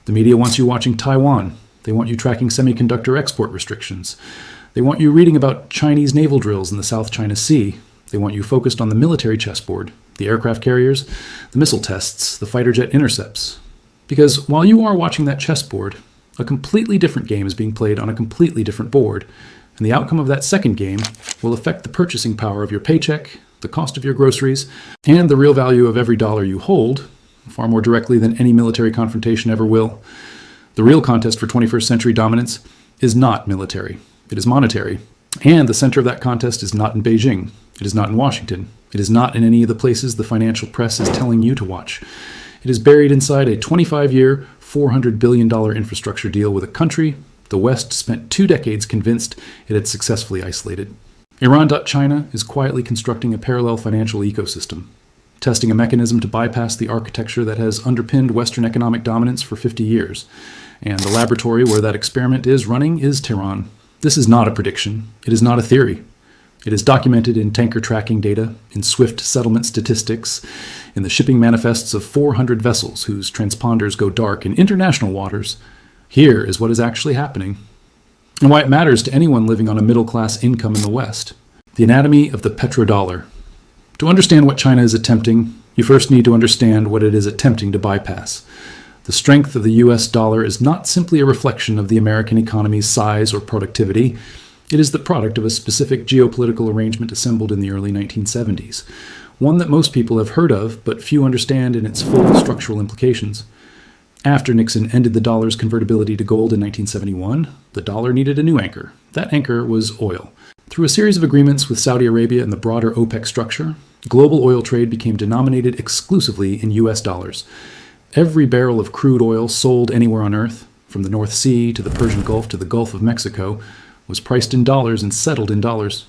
The media wants you watching Taiwan. They want you tracking semiconductor export restrictions. They want you reading about Chinese naval drills in the South China Sea. They want you focused on the military chessboard, the aircraft carriers, the missile tests, the fighter jet intercepts. Because while you are watching that chessboard, a completely different game is being played on a completely different board, and the outcome of that second game will affect the purchasing power of your paycheck, the cost of your groceries, and the real value of every dollar you hold, far more directly than any military confrontation ever will. The real contest for 21st century dominance is not military. It is monetary. And the center of that contest is not in Beijing. It is not in Washington. It is not in any of the places the financial press is telling you to watch. It is buried inside a 25-year, $400 billion infrastructure deal with a country the West spent 2 decades convinced it had successfully isolated. Iran.China is quietly constructing a parallel financial ecosystem, testing a mechanism to bypass the architecture that has underpinned Western economic dominance for 50 years. And the laboratory where that experiment is running is Tehran. This is not a prediction. It is not a theory. It is documented in tanker tracking data, in swift settlement statistics, in the shipping manifests of 400 vessels whose transponders go dark in international waters. Here is what is actually happening, and why it matters to anyone living on a middle-class income in the West. The anatomy of the petrodollar. To understand what China is attempting, you first need to understand what it is attempting to bypass. The strength of the US dollar is not simply a reflection of the American economy's size or productivity. It is the product of a specific geopolitical arrangement assembled in the early 1970s, one that most people have heard of, but few understand in its full structural implications. After Nixon ended the dollar's convertibility to gold in 1971, the dollar needed a new anchor. That anchor was oil. Through a series of agreements with Saudi Arabia and the broader OPEC structure, global oil trade became denominated exclusively in US dollars. Every barrel of crude oil sold anywhere on Earth, from the North Sea to the Persian Gulf to the Gulf of Mexico, was priced in dollars and settled in dollars.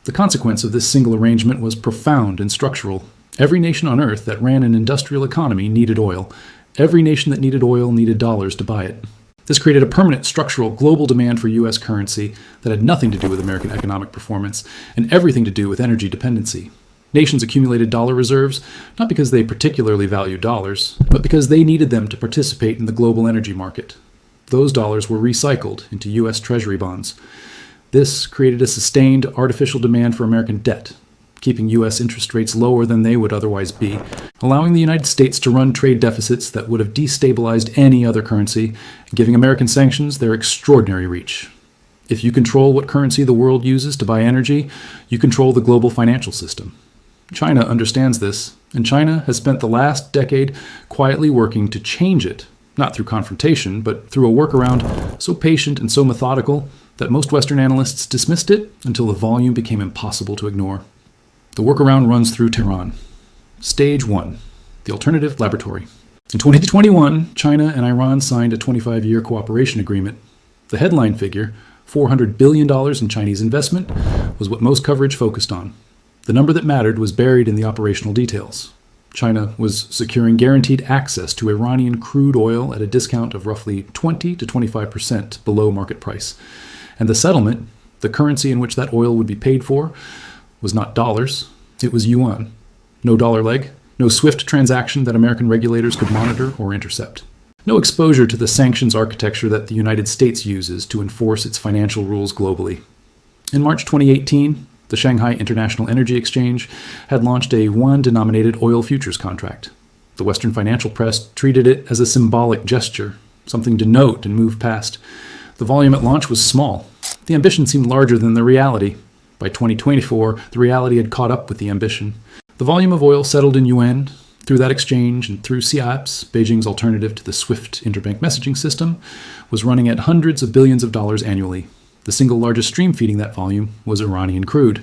The consequence of this single arrangement was profound and structural. Every nation on Earth that ran an industrial economy needed oil. Every nation that needed oil needed dollars to buy it. This created a permanent structural global demand for U.S. currency that had nothing to do with American economic performance and everything to do with energy dependency. Nations accumulated dollar reserves not because they particularly valued dollars, but because they needed them to participate in the global energy market. Those dollars were recycled into U.S. Treasury bonds. This created a sustained artificial demand for American debt, keeping U.S. interest rates lower than they would otherwise be, allowing the United States to run trade deficits that would have destabilized any other currency, and giving American sanctions their extraordinary reach. If you control what currency the world uses to buy energy, you control the global financial system. China understands this, and China has spent the last decade quietly working to change it, not through confrontation, but through a workaround so patient and so methodical that most Western analysts dismissed it until the volume became impossible to ignore. The workaround runs through Tehran. Stage 1, the alternative laboratory. In 2021, China and Iran signed a 25-year cooperation agreement. The headline figure, $400 billion in Chinese investment, was what most coverage focused on. The number that mattered was buried in the operational details. China was securing guaranteed access to Iranian crude oil at a discount of roughly 20 to 25% below market price. And the settlement, the currency in which that oil would be paid for, was not dollars, it was yuan. No dollar leg, no swift transaction that American regulators could monitor or intercept. No exposure to the sanctions architecture that the United States uses to enforce its financial rules globally. In March 2018, the Shanghai International Energy Exchange had launched a yuan-denominated oil futures contract. The Western financial press treated it as a symbolic gesture, something to note and move past. The volume at launch was small. The ambition seemed larger than the reality. By 2024, the reality had caught up with the ambition. The volume of oil settled in yuan. Through that exchange and through CIAPS, Beijing's alternative to the SWIFT interbank messaging system, was running at hundreds of billions of dollars annually. The single largest stream feeding that volume was Iranian crude.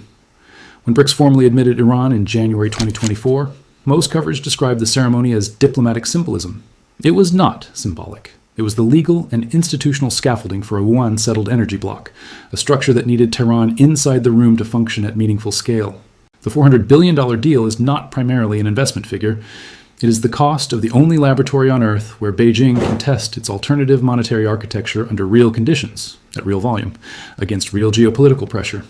When BRICS formally admitted Iran in January 2024, most coverage described the ceremony as diplomatic symbolism. It was not symbolic. It was the legal and institutional scaffolding for a yuan-settled energy bloc, a structure that needed Tehran inside the room to function at meaningful scale. The $400 billion deal is not primarily an investment figure. It is the cost of the only laboratory on Earth where Beijing can test its alternative monetary architecture under real conditions, at real volume, against real geopolitical pressure.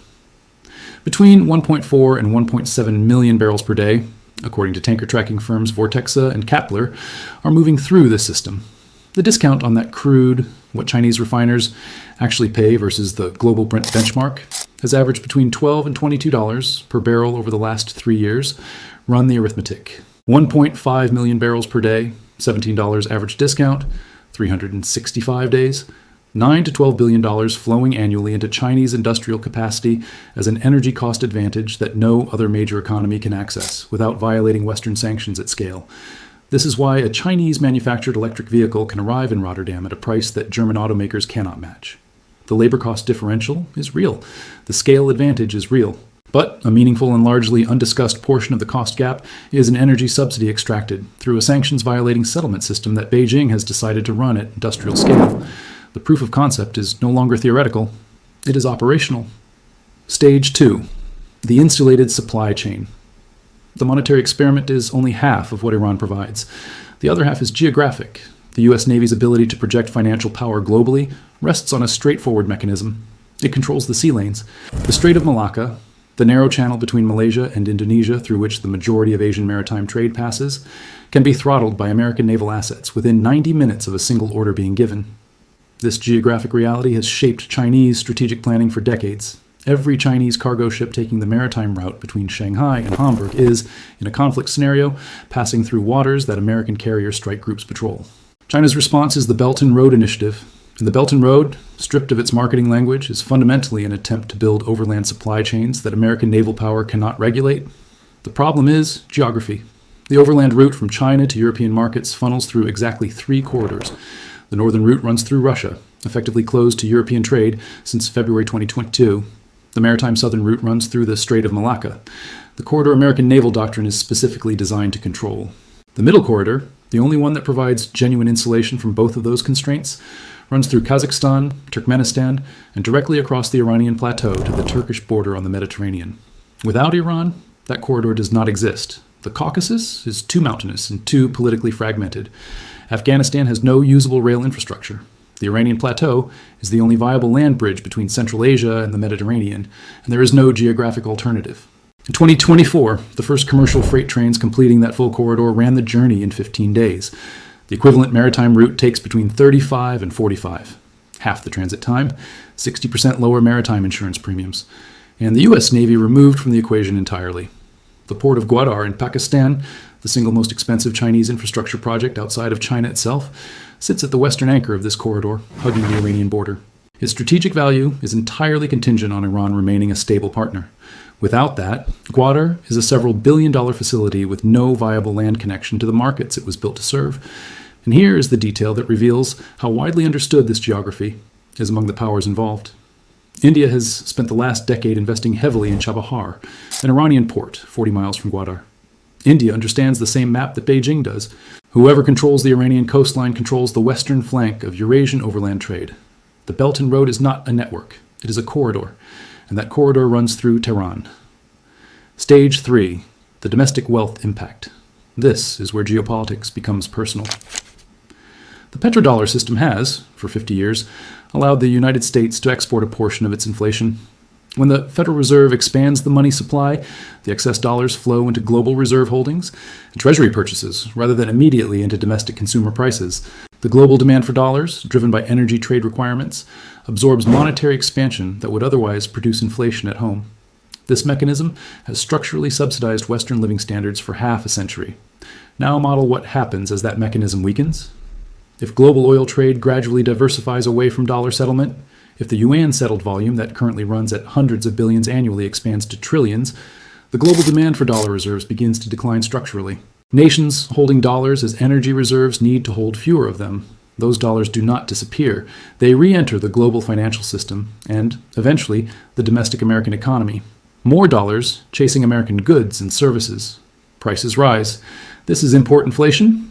Between 1.4 and 1.7 million barrels per day, according to tanker tracking firms Vortexa and Kepler, are moving through the system. The discount on that crude, what Chinese refiners actually pay versus the global Brent benchmark, has averaged between $12 and $22 per barrel over the last 3 years. Run the arithmetic. 1.5 million barrels per day, $17 average discount, 365 days, $9 to $12 billion flowing annually into Chinese industrial capacity as an energy cost advantage that no other major economy can access without violating Western sanctions at scale. This is why a Chinese manufactured electric vehicle can arrive in Rotterdam at a price that German automakers cannot match. The labor cost differential is real. The scale advantage is real. But a meaningful and largely undiscussed portion of the cost gap is an energy subsidy extracted through a sanctions-violating settlement system that Beijing has decided to run at industrial scale. The proof of concept is no longer theoretical. It is operational. Stage 2. The insulated supply chain. The monetary experiment is only half of what Iran provides. The other half is geographic. The U.S. Navy's ability to project financial power globally rests on a straightforward mechanism. It controls the sea lanes. The Strait of Malacca, the narrow channel between Malaysia and Indonesia through which the majority of Asian maritime trade passes, can be throttled by American naval assets within 90 minutes of a single order being given. This geographic reality has shaped Chinese strategic planning for decades. Every Chinese cargo ship taking the maritime route between Shanghai and Hamburg is, in a conflict scenario, passing through waters that American carrier strike groups patrol. China's response is the Belt and Road Initiative. And the Belt and Road, stripped of its marketing language, is fundamentally an attempt to build overland supply chains that American naval power cannot regulate. The problem is geography. The overland route from China to European markets funnels through exactly 3 corridors. The northern route runs through Russia, effectively closed to European trade since February 2022. The maritime southern route runs through the Strait of Malacca. The corridor American naval doctrine is specifically designed to control. The middle corridor, the only one that provides genuine insulation from both of those constraints, runs through Kazakhstan, Turkmenistan, and directly across the Iranian plateau to the Turkish border on the Mediterranean. Without Iran, that corridor does not exist. The Caucasus is too mountainous and too politically fragmented. Afghanistan has no usable rail infrastructure. The Iranian plateau is the only viable land bridge between Central Asia and the Mediterranean, and there is no geographic alternative. In 2024, the first commercial freight trains completing that full corridor ran the journey in 15 days. The equivalent maritime route takes between 35 and 45. Half the transit time, 60% lower maritime insurance premiums, and the U.S. Navy removed from the equation entirely. The port of Gwadar in Pakistan, the single most expensive Chinese infrastructure project outside of China itself, sits at the western anchor of this corridor, hugging the Iranian border. Its strategic value is entirely contingent on Iran remaining a stable partner. Without that, Gwadar is a several billion-dollar facility with no viable land connection to the markets it was built to serve. And here is the detail that reveals how widely understood this geography is among the powers involved. India has spent the last decade investing heavily in Chabahar, an Iranian port 40 miles from Gwadar. India understands the same map that Beijing does. Whoever controls the Iranian coastline controls the western flank of Eurasian overland trade. The Belt and Road is not a network, it is a corridor, and that corridor runs through Tehran. Stage 3, the domestic wealth impact. This is where geopolitics becomes personal. The petrodollar system has, for 50 years, allowed the United States to export a portion of its inflation. When the Federal Reserve expands the money supply, the excess dollars flow into global reserve holdings and treasury purchases rather than immediately into domestic consumer prices. The global demand for dollars, driven by energy trade requirements, absorbs monetary expansion that would otherwise produce inflation at home. This mechanism has structurally subsidized Western living standards for half a century. Now model what happens as that mechanism weakens. If global oil trade gradually diversifies away from dollar settlement, if the yuan-settled volume that currently runs at hundreds of billions annually expands to trillions, the global demand for dollar reserves begins to decline structurally. Nations holding dollars as energy reserves need to hold fewer of them. Those dollars do not disappear. They re-enter the global financial system and, eventually, the domestic American economy. More dollars chasing American goods and services. Prices rise. This is import inflation.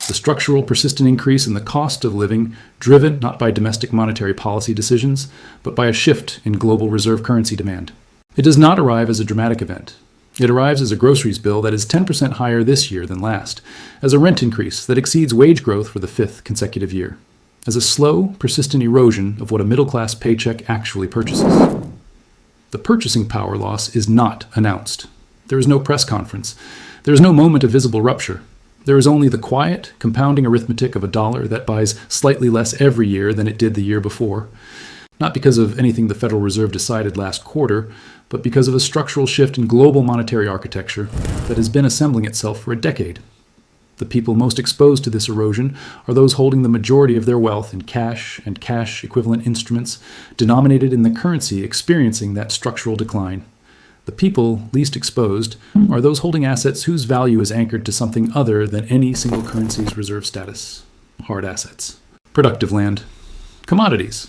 The structural, persistent increase in the cost of living, driven not by domestic monetary policy decisions, but by a shift in global reserve currency demand. It does not arrive as a dramatic event. It arrives as a groceries bill that is 10% higher this year than last, as a rent increase that exceeds wage growth for the 5th consecutive year, as a slow, persistent erosion of what a middle-class paycheck actually purchases. The purchasing power loss is not announced. There is no press conference. There is no moment of visible rupture. There is only the quiet, compounding arithmetic of a dollar that buys slightly less every year than it did the year before, not because of anything the Federal Reserve decided last quarter, but because of a structural shift in global monetary architecture that has been assembling itself for a decade. The people most exposed to this erosion are those holding the majority of their wealth in cash and cash-equivalent instruments denominated in the currency experiencing that structural decline. The people least exposed are those holding assets whose value is anchored to something other than any single currency's reserve status. Hard assets. Productive land. Commodities.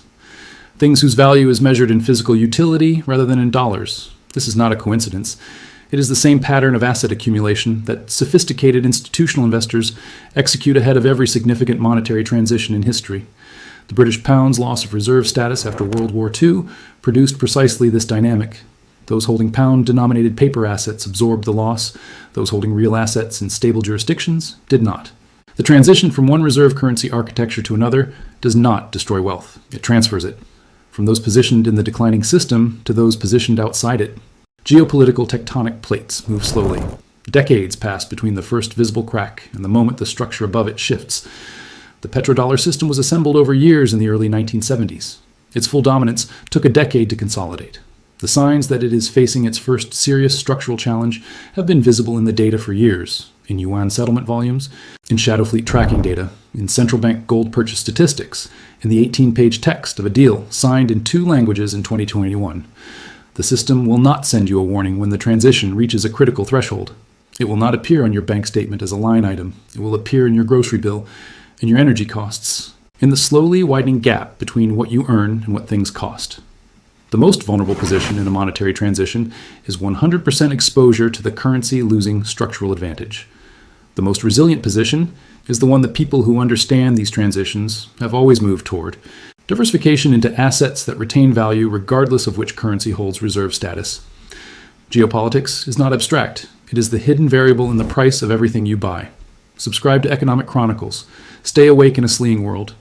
Things whose value is measured in physical utility rather than in dollars. This is not a coincidence. It is the same pattern of asset accumulation that sophisticated institutional investors execute ahead of every significant monetary transition in history. The British pound's loss of reserve status after World War II produced precisely this dynamic. Those holding pound-denominated paper assets absorbed the loss. Those holding real assets in stable jurisdictions did not. The transition from one reserve currency architecture to another does not destroy wealth. It transfers it, from those positioned in the declining system to those positioned outside it. Geopolitical tectonic plates move slowly. Decades pass between the first visible crack and the moment the structure above it shifts. The petrodollar system was assembled over years in the early 1970s. Its full dominance took a decade to consolidate. The signs that it is facing its first serious structural challenge have been visible in the data for years, in yuan settlement volumes, in shadow fleet tracking data, in central bank gold purchase statistics, in the 18-page text of a deal signed in 2 languages in 2021. The system will not send you a warning when the transition reaches a critical threshold. It will not appear on your bank statement as a line item. It will appear in your grocery bill, in your energy costs, in the slowly widening gap between what you earn and what things cost. The most vulnerable position in a monetary transition is 100% exposure to the currency losing structural advantage. The most resilient position is the one that people who understand these transitions have always moved toward. Diversification into assets that retain value regardless of which currency holds reserve status. Geopolitics is not abstract. It is the hidden variable in the price of everything you buy. Subscribe to Economic Chronicles. Stay awake in a sleeing world.